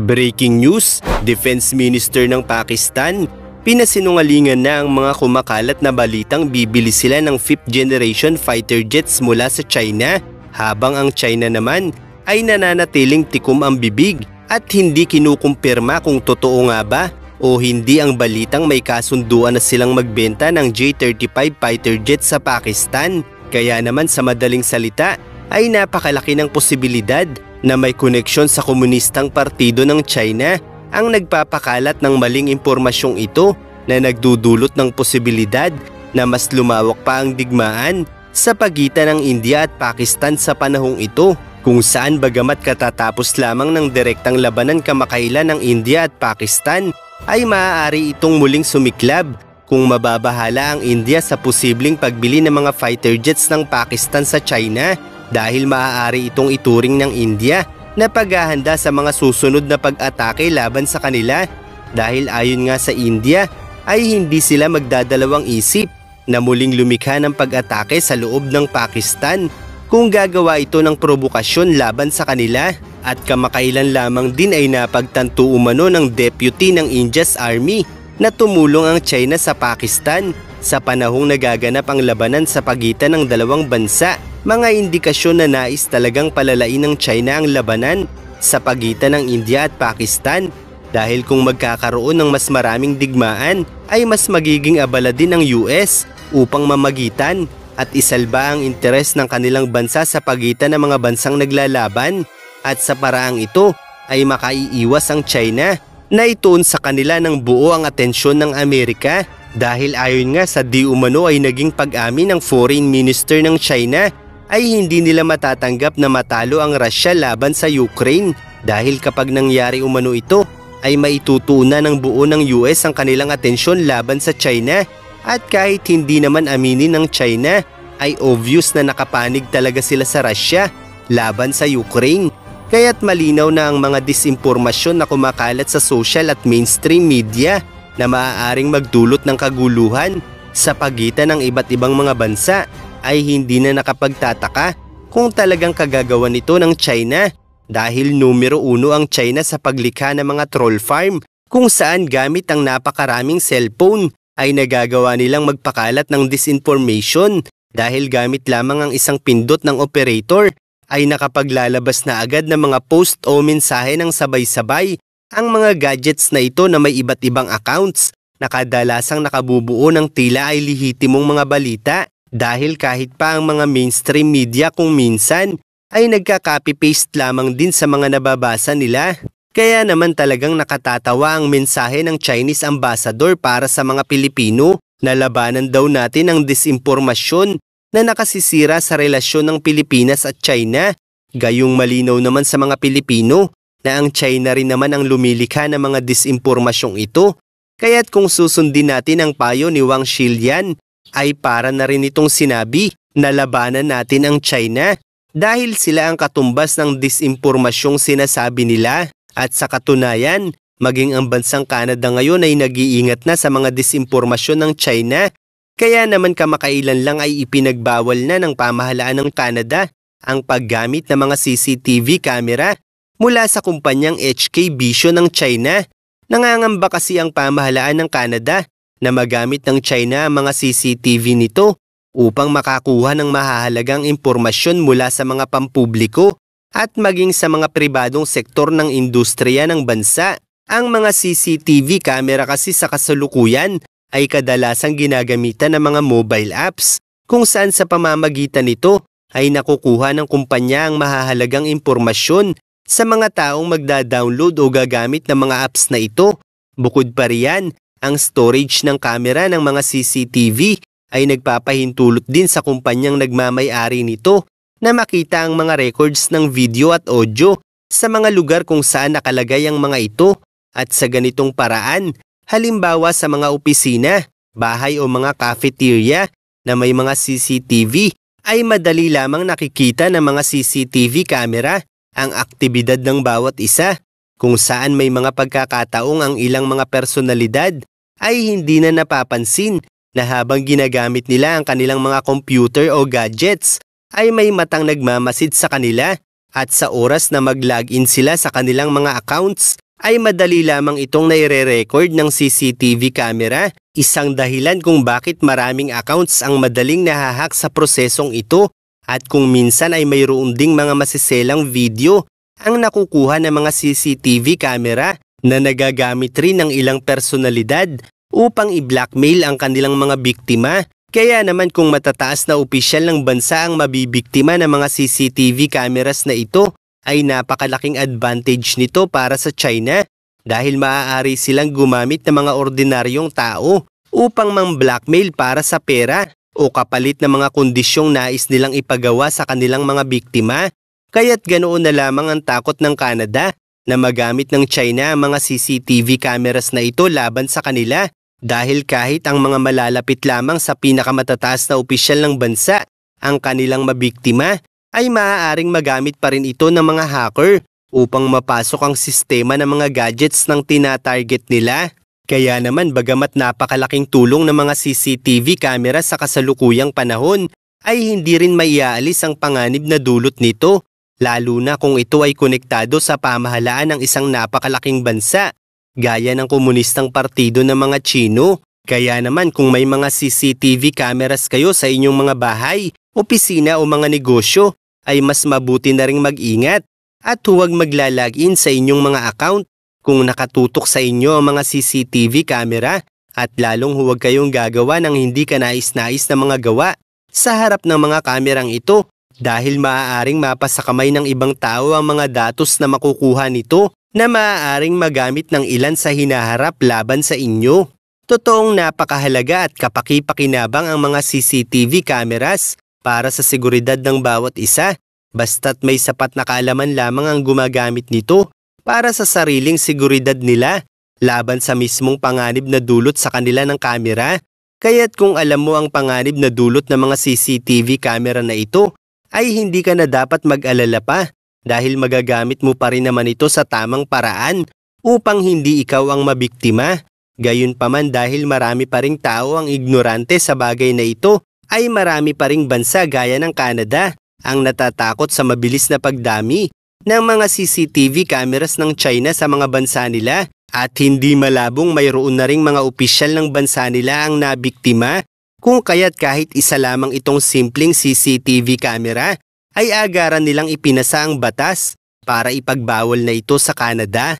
Breaking news, Defense Minister ng Pakistan, pinasinungalingan na ang mga kumakalat na balitang bibili sila ng 5th generation fighter jets mula sa China, habang ang China naman ay nananatiling tikom ang bibig at hindi kinukumpirma kung totoo nga ba o hindi ang balitang may kasunduan na silang magbenta ng J-35 fighter jets sa Pakistan. Kaya naman sa madaling salita ay napakalaki ng posibilidad na may koneksyon sa komunistang partido ng China ang nagpapakalat ng maling impormasyong ito na nagdudulot ng posibilidad na mas lumawak pa ang digmaan sa pagitan ng India at Pakistan sa panahong ito, kung saan bagamat katatapos lamang ng direktang labanan kamakailan ng India at Pakistan ay maaari itong muling sumiklab kung mababahala ang India sa posibleng pagbili ng mga fighter jets ng Pakistan sa China, dahil maaari itong ituring ng India na paghahanda sa mga susunod na pag-atake laban sa kanila, dahil ayon nga sa India ay hindi sila magdadalawang isip na muling lumikha ng pag-atake sa loob ng Pakistan kung gagawa ito ng provokasyon laban sa kanila. At kamakailan lamang din ay napagtanto umano ng deputy ng India's army na tumulong ang China sa Pakistan sa panahong nagaganap ang labanan sa pagitan ng dalawang bansa. Mga indikasyon na nais talagang palalain ng China ang labanan sa pagitan ng India at Pakistan, dahil kung magkakaroon ng mas maraming digmaan ay mas magiging abala din ng US upang mamagitan at isalba ang interes ng kanilang bansa sa pagitan ng mga bansang naglalaban, at sa paraang ito ay makaiiwas ang China na ituon sa kanila ng buo ang atensyon ng Amerika, dahil ayon nga sa di umano ay naging pag-amin ng Foreign Minister ng China ay hindi nila matatanggap na matalo ang Russia laban sa Ukraine, dahil kapag nangyari umano ito ay maitutuunan ng buo ng US ang kanilang atensyon laban sa China. At kahit hindi naman aminin ng China ay obvious na nakapanig talaga sila sa Russia laban sa Ukraine. Kaya't malinaw na ang mga disinformasyon na kumakalat sa social at mainstream media na maaaring magdulot ng kaguluhan sa pagitan ng iba't ibang mga bansa ay hindi na nakapagtataka kung talagang kagagawan nito ng China, dahil numero 1 ang China sa paglikha ng mga troll farm kung saan gamit ang napakaraming cellphone ay nagagawa nilang magpakalat ng disinformation, dahil gamit lamang ang isang pindot ng operator ay nakapaglalabas na agad ng mga post o mensahe ng sabay-sabay. Ang mga gadgets na ito na may iba't ibang accounts na kadalasang nakabubuo ng tila ay lihitimong mga balita, dahil kahit pa ang mga mainstream media kung minsan ay nagka-copy-paste lamang din sa mga nababasa nila. Kaya naman talagang nakatatawa ang mensahe ng Chinese ambassador para sa mga Pilipino na labanan daw natin ang disinformasyon na nakasisira sa relasyon ng Pilipinas at China. Gayong malinaw naman sa mga Pilipino na ang China rin naman ang lumilikha ng mga disinformasyong ito. Kaya't kung susundin natin ang payo ni Wang Shilian ay para na rin itong sinabi na labanan natin ang China, dahil sila ang katumbas ng disinformasyong sinasabi nila. At sa katunayan, maging ang bansang Canada ngayon ay nag-iingat na sa mga disinformasyon ng China. Kaya naman kamakailan lang ay ipinagbawal na ng pamahalaan ng Canada ang paggamit ng mga CCTV camera mula sa kumpanyang HK Vision ng China. Nangangamba kasi ang pamahalaan ng Canada na magamit ng China ang mga CCTV nito upang makakuha ng mahahalagang impormasyon mula sa mga pampubliko at maging sa mga pribadong sektor ng industriya ng bansa. Ang mga CCTV camera kasi sa kasalukuyan ay kadalasang ginagamitan ng mga mobile apps, kung saan sa pamamagitan nito ay nakukuha ng kumpanya ang mahahalagang impormasyon sa mga taong magda-download o gagamit ng mga apps na ito. Bukod pa riyan, ang storage ng camera ng mga CCTV ay nagpapahintulot din sa kumpanyang nagmamay-ari nito na makita ang mga records ng video at audio sa mga lugar kung saan nakalagay ang mga ito. At sa ganitong paraan, halimbawa sa mga opisina, bahay o mga cafeteria na may mga CCTV, ay madali lamang nakikita ng mga CCTV camera ang aktibidad ng bawat isa, kung saan may mga pagkakataong ang ilang mga personalidad ay hindi na napapansin na habang ginagamit nila ang kanilang mga computer o gadgets ay may matang nagmamasid sa kanila, at sa oras na mag-login sila sa kanilang mga accounts ay madali lamang itong naire-record ng CCTV camera. Isang dahilan kung bakit maraming accounts ang madaling nahahack sa prosesong ito at kung minsan ay mayroon ding mga masiselang video ang nakukuha ng mga CCTV camera na nagagamit rin ng ilang personalidad upang i-blackmail ang kanilang mga biktima. Kaya naman kung matataas na opisyal ng bansa ang mabibiktima ng mga CCTV cameras na ito, ay napakalaking advantage nito para sa China dahil maaari silang gumamit ng mga ordinaryong tao upang mang-blackmail para sa pera o kapalit ng mga kondisyong nais nilang ipagawa sa kanilang mga biktima. Kaya't ganoon na lamang ang takot ng Canada na magamit ng China ang mga CCTV cameras na ito laban sa kanila dahil kahit ang mga malalapit lamang sa pinakamatataas na opisyal ng bansa ang kanilang mabiktima, ay maaaring magamit pa rin ito ng mga hacker upang mapasok ang sistema ng mga gadgets ng tina-target nila. Kaya naman bagamat napakalaking tulong ng mga CCTV camera sa kasalukuyang panahon, ay hindi rin maiaalis ang panganib na dulot nito, lalo na kung ito ay konektado sa pamahalaan ng isang napakalaking bansa, gaya ng komunistang partido ng mga Tsino. Kaya naman kung may mga CCTV cameras kayo sa inyong mga bahay, opisina o mga negosyo, ay mas mabuti na ring mag-ingat at huwag maglalagin sa inyong mga account kung nakatutok sa inyo ang mga CCTV camera at lalong huwag kayong gagawa ng hindi kanais-nais na mga gawa sa harap ng mga kamerang ito dahil maaaring mapasakamay ng ibang tao ang mga datos na makukuha nito na maaaring magamit ng ilan sa hinaharap laban sa inyo. Totoong napakahalaga at kapaki-pakinabang ang mga CCTV cameras para sa seguridad ng bawat isa, basta't may sapat na kaalaman lamang ang gumagamit nito para sa sariling seguridad nila laban sa mismong panganib na dulot sa kanila ng kamera. Kaya't kung alam mo ang panganib na dulot ng mga CCTV camera na ito, ay hindi ka na dapat mag-alala pa dahil magagamit mo pa rin naman ito sa tamang paraan upang hindi ikaw ang mabiktima. Gayunpaman dahil marami pa ring tao ang ignorante sa bagay na ito, ay marami pa ring bansa gaya ng Canada ang natatakot sa mabilis na pagdami ng mga CCTV cameras ng China sa mga bansa nila at hindi malabong mayroon na ring mga opisyal ng bansa nila ang nabiktima, kung kaya't kahit isa lamang itong simpleng CCTV camera ay agaran nilang ipinasa ang batas para ipagbawal na ito sa Canada.